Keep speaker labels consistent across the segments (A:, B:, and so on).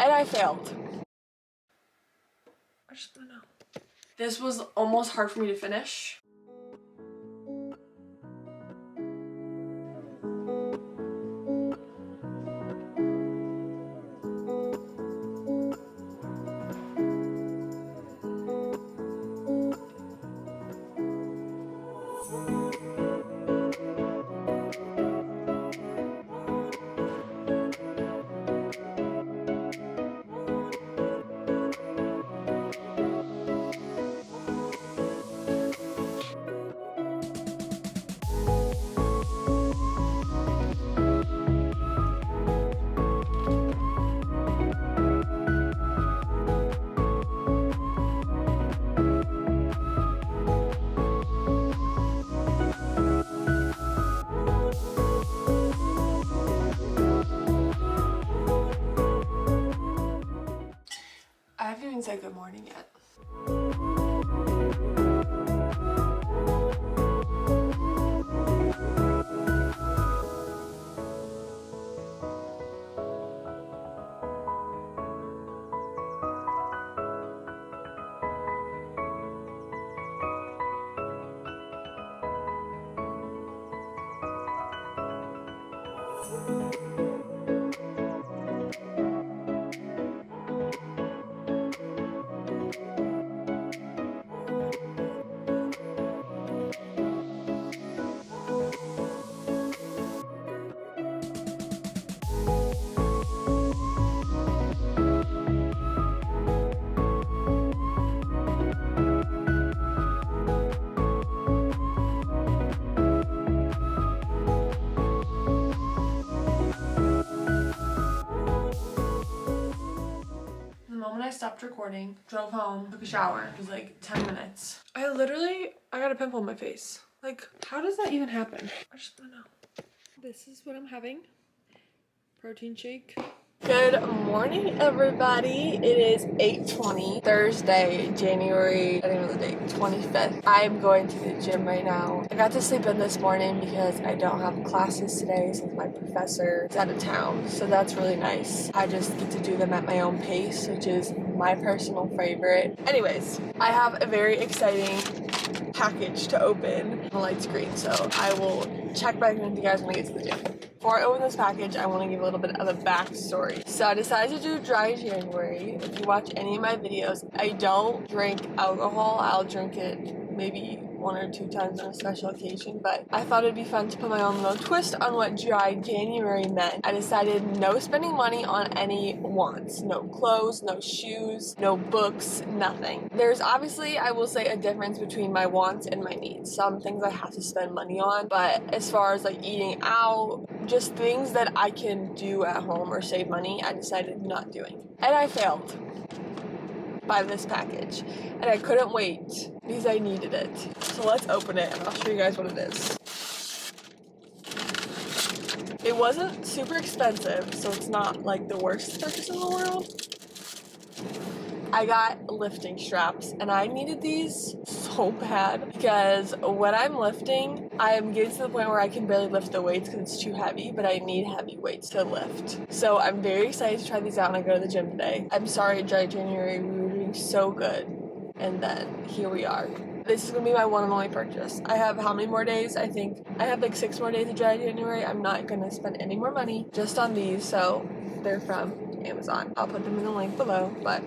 A: and I failed. I just don't know. This was almost hard for me to finish. I haven't even said good morning yet. I stopped recording, drove home, took a shower. It was like 10 minutes. I got a pimple on my face. Like, how does that even happen? I just don't know. This is what I'm having. Protein shake. Good morning, everybody. It is 8:20, Thursday, January, I don't know the date, 25th. I'm going to the gym right now. I got to sleep in this morning because I don't have classes today since my professor is out of town. So that's really nice. I just get to do them at my own pace, which is my personal favorite. Anyways, I have a very exciting package to open on the light screen, so I will check back in with you guys when I get to the gym. Before I open this package, I want to give a little bit of a backstory. So I decided to do dry January. If you watch any of my videos, I don't drink alcohol. I'll drink it maybe 1 or 2 times on a special occasion, but I thought it'd be fun to put my own little twist on what dry January meant. I decided no spending money on any wants. No clothes, no shoes, no books, nothing. There's obviously, I will say, a difference between my wants and my needs. Some things I have to spend money on, but as far as like eating out, just things that I can do at home or save money, I decided not doing. And I failed by this package, and I couldn't wait because I needed it. So let's open it and I'll show you guys what it is. It wasn't super expensive, so it's not like the worst purchase in the world. I got lifting straps, and I needed these so bad because when I'm lifting, I am getting to the point where I can barely lift the weights because it's too heavy, but I need heavy weights to lift. So I'm very excited to try these out when I go to the gym today. I'm sorry, dry January, we were doing so good, and then here we are. This is gonna be my one and only purchase. I have how many more days? I think I have like 6 more days of dry January. I'm not gonna spend any more money just on these, so they're from Amazon. I'll put them in the link below, but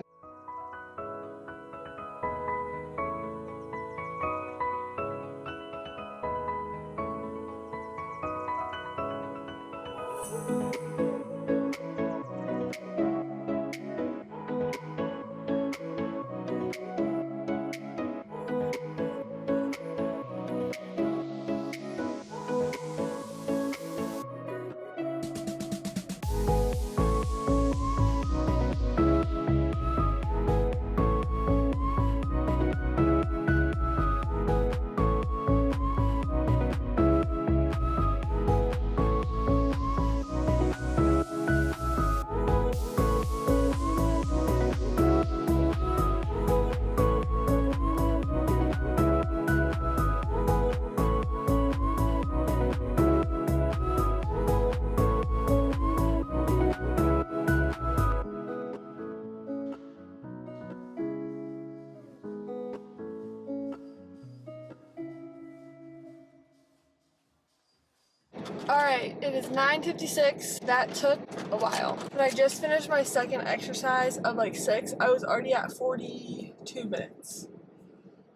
A: Alright, it is 9:56. That took a while. But I just finished my second exercise of like 6. I was already at 42 minutes.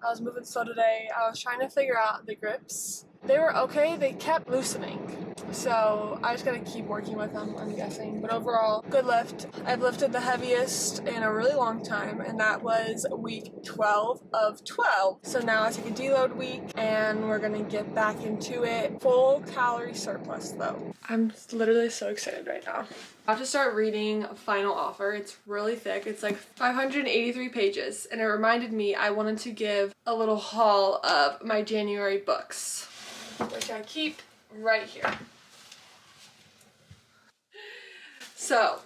A: I was moving slow today. I was trying to figure out the grips. They were okay, they kept loosening. So I just gotta keep working with them, I'm guessing. But overall, good lift. I've lifted the heaviest in a really long time, and that was week 12 of 12. So now I take a deload week, and we're gonna get back into it. Full calorie surplus though. I'm literally so excited right now. I have to start reading Final Offer. It's really thick. It's like 583 pages, and it reminded me I wanted to give a little haul of my January books, which I keep right here. So,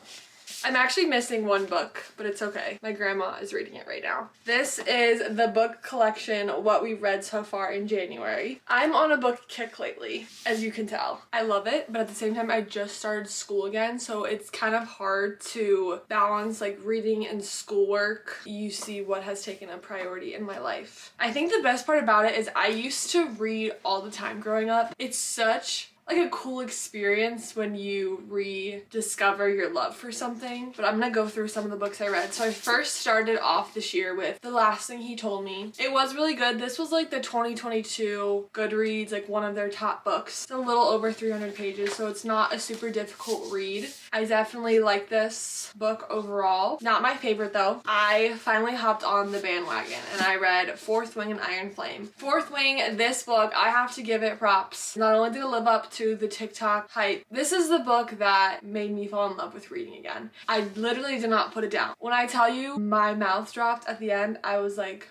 A: I'm actually missing one book, but it's okay. My grandma is reading it right now. This is the book collection, what we read so far in January. I'm on a book kick lately, as you can tell. I love it, but at the same time, I just started school again, so it's kind of hard to balance like reading and schoolwork. You see what has taken a priority in my life. I think the best part about it is I used to read all the time growing up. It's such like a cool experience when you rediscover your love for something. But I'm gonna go through some of the books I read. So I first started off this year with The Last Thing He Told Me. It was really good. This was like the 2022 Goodreads, like one of their top books. It's a little over 300 pages, so it's not a super difficult read. I definitely like this book overall. Not my favorite though. I finally hopped on the bandwagon and I read Fourth Wing and Iron Flame. Fourth Wing, this book, I have to give it props. Not only did it live up to the TikTok hype, this is the book that made me fall in love with reading again. I literally did not put it down. When I tell you my mouth dropped at the end, I was like,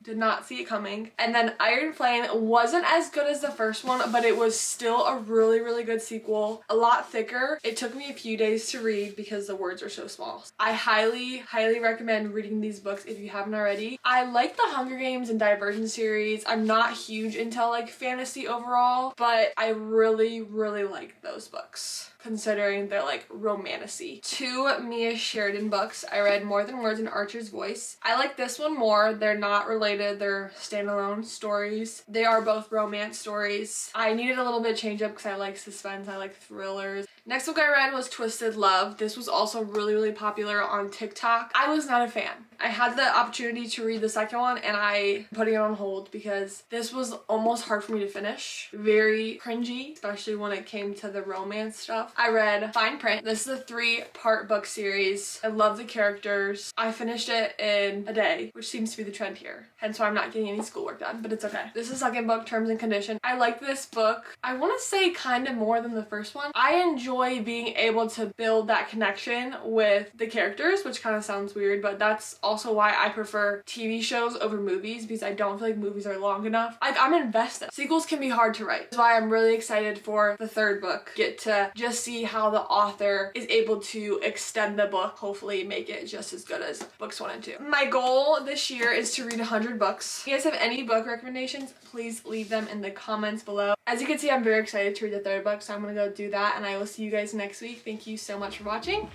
A: did not see it coming. And then Iron Flame wasn't as good as the first one, but it was still a really, really good sequel. A lot thicker. It took me a few days to read because the words are so small. I highly, highly recommend reading these books if you haven't already. I like the Hunger Games and Divergent series. I'm not huge into like fantasy overall, but I really, really like those books, considering they're like romantic-y. 2 Mia Sheridan books. I read More Than Words and Archer's Voice. I like this one more. They're not related. They're standalone stories. They are both romance stories. I needed a little bit of change up because I like suspense. I like thrillers. Next book I read was Twisted Love. This was also really, really popular on TikTok. I was not a fan. I had the opportunity to read the second one and I putting it on hold because this was almost hard for me to finish. Very cringy, especially when it came to the romance stuff. I read Fine Print. This is a 3-part book series. I love the characters. I finished it in a day, which seems to be the trend here. Hence why I'm not getting any schoolwork done, but it's okay. This is the second book, Terms and Conditions. I like this book. I want to say kind of more than the first one. I enjoy being able to build that connection with the characters, which kind of sounds weird, but that's also why I prefer TV shows over movies, because I don't feel like movies are long enough. I'm invested. Sequels can be hard to write. That's why I'm really excited for the third book. Get to just see how the author is able to extend the book, hopefully make it just as good as books 1 and 2. My goal this year is to read 100 books. If you guys have any book recommendations, please leave them in the comments below. As you can see, I'm very excited to read the third book, so I'm gonna go do that, and I will see you guys next week. Thank you so much for watching.